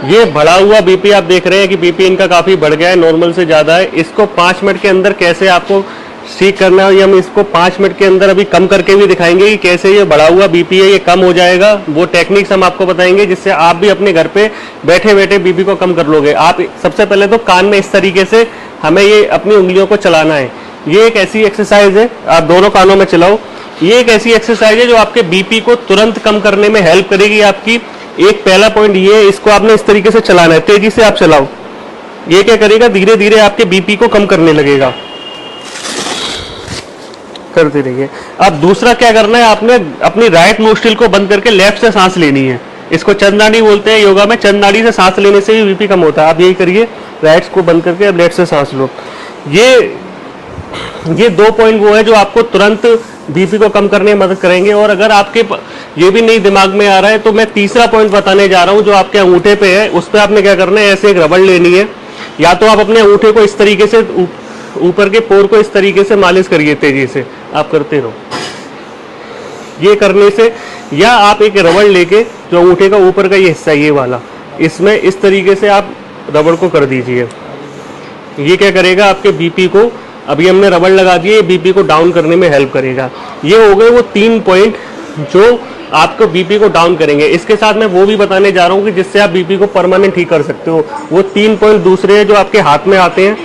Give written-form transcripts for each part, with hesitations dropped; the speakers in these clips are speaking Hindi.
ये बढ़ा हुआ बीपी आप देख रहे हैं कि बीपी इनका काफ़ी बढ़ गया है, नॉर्मल से ज़्यादा है। इसको 5 मिनट के अंदर कैसे आपको ठीक करना है, ये हम इसको 5 मिनट के अंदर अभी कम करके भी दिखाएंगे कि कैसे ये बढ़ा हुआ बीपी है ये कम हो जाएगा। वो टेक्निक्स हम आपको बताएंगे जिससे आप भी अपने घर पे बैठे बैठे बीपी को कम कर लोगे। आप सबसे पहले तो कान में इस तरीके से हमें ये अपनी उंगलियों को चलाना है। ये एक ऐसी एक्सरसाइज है, आप दोनों कानों में चलाओ। ये एक ऐसी एक्सरसाइज है जो आपके बीपी को तुरंत कम करने में हेल्प करेगी आपकी। एक पहला पॉइंट ये है, इसको आपने इस तरीके से चलाना है, तेजी से आप चलाओ। ये क्या करेगा, धीरे धीरे आपके बीपी को कम करने लगेगा। करते रहिए। अब दूसरा क्या करना है, आपने अपनी राइट नोस्ट्रिल को बंद करके लेफ्ट से सांस लेनी है। इसको चंद नाड़ी बोलते हैं योगा में, चंद नाड़ी से सांस लेने से भी बीपी कम होता है। आप यही करिए, राइट को बंद करके अब लेफ्ट से सांस लो। ये 2 पॉइंट वो है जो आपको तुरंत बीपी को कम करने में मदद करेंगे। और अगर आपके ये भी नहीं दिमाग में आ रहा है तो मैं तीसरा पॉइंट बताने जा रहा हूं जो आपके अंगूठे पे है। उस पर आपने क्या करना है, ऐसे एक रबड़ लेनी है, या तो आप अपने अंगूठे को इस तरीके से ऊपर के पोर को इस तरीके से मालिश करिए, तेजी से आप करते रहो ये करने से। या आप एक रबड़ लेके जो अंगूठे का ऊपर का ये हिस्सा ये वाला, इसमें इस तरीके से आप रबड़ को कर दीजिए। ये क्या करेगा, आपके बीपी को, अभी हमने रबड़ लगा दिए, बीपी को डाउन करने में हेल्प करेगा। ये हो गए वो 3 पॉइंट जो आपको बीपी को डाउन करेंगे। इसके साथ मैं वो भी बताने जा रहा हूँ कि जिससे आप बीपी को परमानेंट ठीक कर सकते हो। वो 3 पॉइंट दूसरे हैं जो आपके हाथ में आते हैं।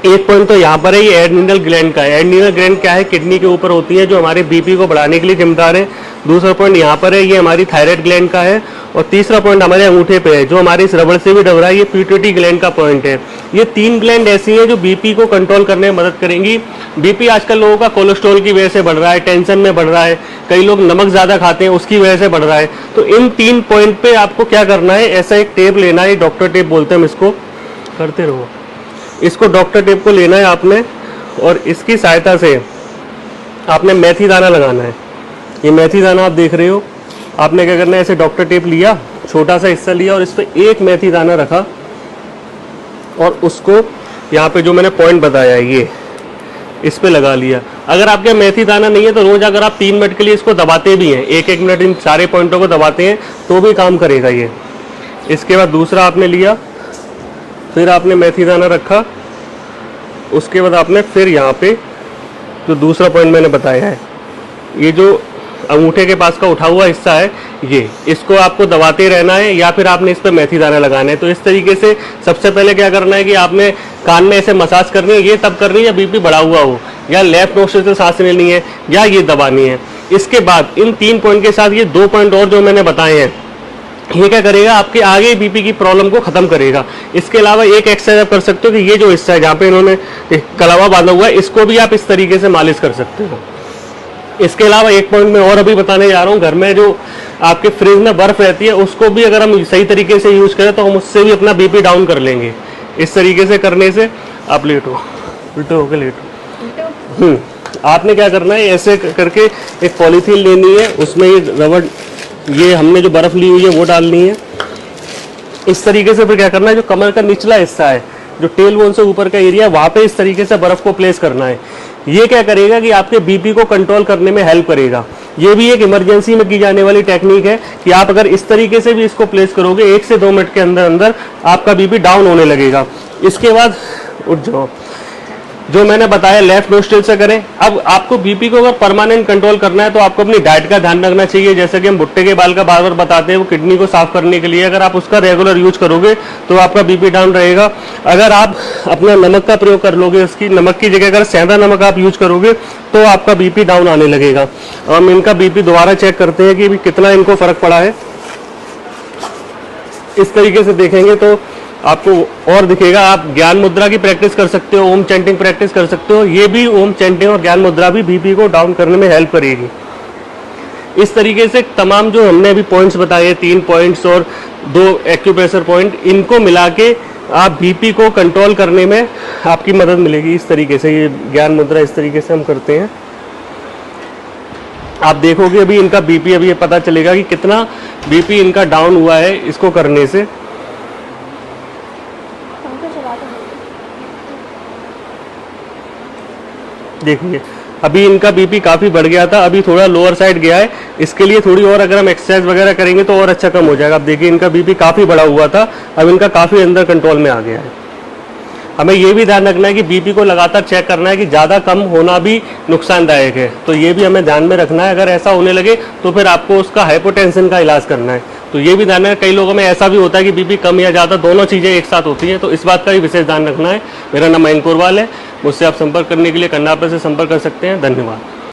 एक पॉइंट तो यहाँ पर है, ये एड्रिनल ग्लैंड का है। एड्रिनल ग्लैंड क्या है, किडनी के ऊपर होती है, जो हमारे बीपी को बढ़ाने के लिए जिम्मेदार है। दूसरा पॉइंट यहाँ पर है, ये हमारी थायराइड ग्लैंड का है। और तीसरा पॉइंट हमारे अंगूठे पे है, जो हमारे इस रबड़ से भी दब रहा है, ये पिट्यूटरी ग्लैंड का पॉइंट है। ये 3 ग्लैंड ऐसी हैं जो बीपी को कंट्रोल करने में मदद करेंगी। बीपी आजकल लोगों का कोलेस्ट्रॉल की वजह से बढ़ रहा है, टेंशन में बढ़ रहा है, कई लोग नमक ज़्यादा खाते हैं उसकी वजह से बढ़ रहा है। तो इन 3 पॉइंट पे आपको क्या करना है, ऐसा एक टेप लेना है, डॉक्टर टेप बोलते हैं हम इसको, करते रहो। इसको डॉक्टर टेप को लेना है आपने, और इसकी सहायता से आपने मेथी दाना लगाना है। ये मेथी दाना आप देख रहे हो, आपने क्या करना है, ऐसे डॉक्टर टेप लिया, छोटा सा हिस्सा लिया और इस पर एक मेथी दाना रखा और उसको यहाँ पे जो मैंने पॉइंट बताया है ये इस पे लगा लिया। अगर आपके मेथी दाना नहीं है तो रोज अगर आप 3 मिनट के लिए इसको दबाते भी हैं, 1-1 मिनट इन सारे पॉइंटों को दबाते हैं तो भी काम करेगा ये। इसके बाद दूसरा आपने लिया, फिर आपने मेथी दाना रखा, उसके बाद आपने फिर यहाँ पे जो दूसरा पॉइंट मैंने बताया है, ये जो अंगूठे के पास का उठा हुआ हिस्सा है, ये इसको आपको दबाते रहना है या फिर आपने इस पर मेथी दाना लगाना है। तो इस तरीके से सबसे पहले क्या करना है कि आपने कान में ऐसे मसाज करनी है। ये तब करनी है बीपी बढ़ा हुआ हो, या लेफ्ट नोस्ट्रिल से सांस लेनी है, या ये दबानी है। इसके बाद इन 3 पॉइंट के साथ ये 2 पॉइंट और जो मैंने बताए हैं, ये क्या करेगा, आपके आगे बीपी की प्रॉब्लम को खत्म करेगा। इसके अलावा एक एक्सरसाइज आप कर सकते हो कि ये जो हिस्सा है जहाँ पे इन्होंने कलावा बांधा हुआ है, इसको भी आप इस तरीके से मालिश कर सकते हो। इसके अलावा एक पॉइंट मैं और अभी बताने जा रहा हूँ, घर में जो आपके फ्रिज में बर्फ रहती है उसको भी अगर हम सही तरीके से यूज करें तो हम उससे भी अपना बीपी डाउन कर लेंगे। इस तरीके से करने से आप लेटो, उल्टो होकर लेटो। आपने क्या करना है, ऐसे करके एक पॉलीथीन लेनी है, उसमें ये रबड़, ये हमने जो बर्फ ली हुई है वो डालनी है। इस तरीके से फिर क्या करना है, जो कमर का निचला हिस्सा है, जो टेल बोन से ऊपर का एरिया, वहां पे इस तरीके से बर्फ को प्लेस करना है। ये क्या करेगा कि आपके बीपी को कंट्रोल करने में हेल्प करेगा। ये भी एक इमरजेंसी में की जाने वाली टेक्निक है कि आप अगर इस तरीके से भी इसको प्लेस करोगे, 1 से 2 मिनट के अंदर अंदर आपका बीपी डाउन होने लगेगा। इसके बाद उठ जाओ, जो मैंने बताया लेफ्ट नोस्ट्रिल से करें। अब आपको बीपी को अगर परमानेंट कंट्रोल करना है तो आपको अपनी डाइट का ध्यान रखना चाहिए। जैसे कि हम भुट्टे के बाल का बार बार बताते हैं, वो किडनी को साफ करने के लिए, अगर आप उसका रेगुलर यूज करोगे तो आपका बीपी डाउन रहेगा। अगर आप अपना नमक का प्रयोग कर लोगे, उसकी नमक की जगह अगर सेंधा नमक आप यूज करोगे तो आपका बीपी डाउन आने लगेगा। हम इनका बीपी दोबारा चेक करते हैं कि कितना इनको फर्क पड़ा है। इस तरीके से देखेंगे तो आपको और दिखेगा। आप ज्ञान मुद्रा की प्रैक्टिस कर सकते हो, ओम चैंटिंग प्रैक्टिस कर सकते हो। ये भी ओम चैंटिंग और ज्ञान मुद्रा भी बीपी को डाउन करने में हेल्प करेगी। इस तरीके से तमाम जो हमने अभी पॉइंट्स बताए, 3 पॉइंट्स और 2 एक्यूप्रेशर पॉइंट, इनको मिला के आप बीपी को कंट्रोल करने में आपकी मदद मिलेगी। इस तरीके से ये ज्ञान मुद्रा इस तरीके से हम करते हैं। आप देखोगे अभी इनका बीपी, अभी ये पता चलेगा कि कितना बीपी इनका डाउन हुआ है इसको करने से। देखिए अभी इनका बीपी काफ़ी बढ़ गया था, अभी थोड़ा लोअर साइड गया है। इसके लिए थोड़ी और अगर हम एक्सरसाइज वगैरह करेंगे तो और अच्छा कम हो जाएगा। अब देखिए इनका बीपी काफ़ी बढ़ा हुआ था, अब इनका काफ़ी अंदर कंट्रोल में आ गया है। हमें ये भी ध्यान रखना है कि बीपी को लगातार चेक करना है कि ज़्यादा कम होना भी नुकसानदायक है, तो ये भी हमें ध्यान में रखना है। अगर ऐसा होने लगे तो फिर आपको उसका हाइपोटेंशन का इलाज करना है। तो ये भी ध्यान है, कई लोगों में ऐसा भी होता है कि बीपी कम या ज़्यादा दोनों चीज़ें एक साथ होती हैं, तो इस बात का भी विशेष ध्यान रखना है। मेरा नाम मयंक कोरवाल है, मुझसे आप संपर्क करने के लिए कन्नापर से संपर्क कर सकते हैं। धन्यवाद।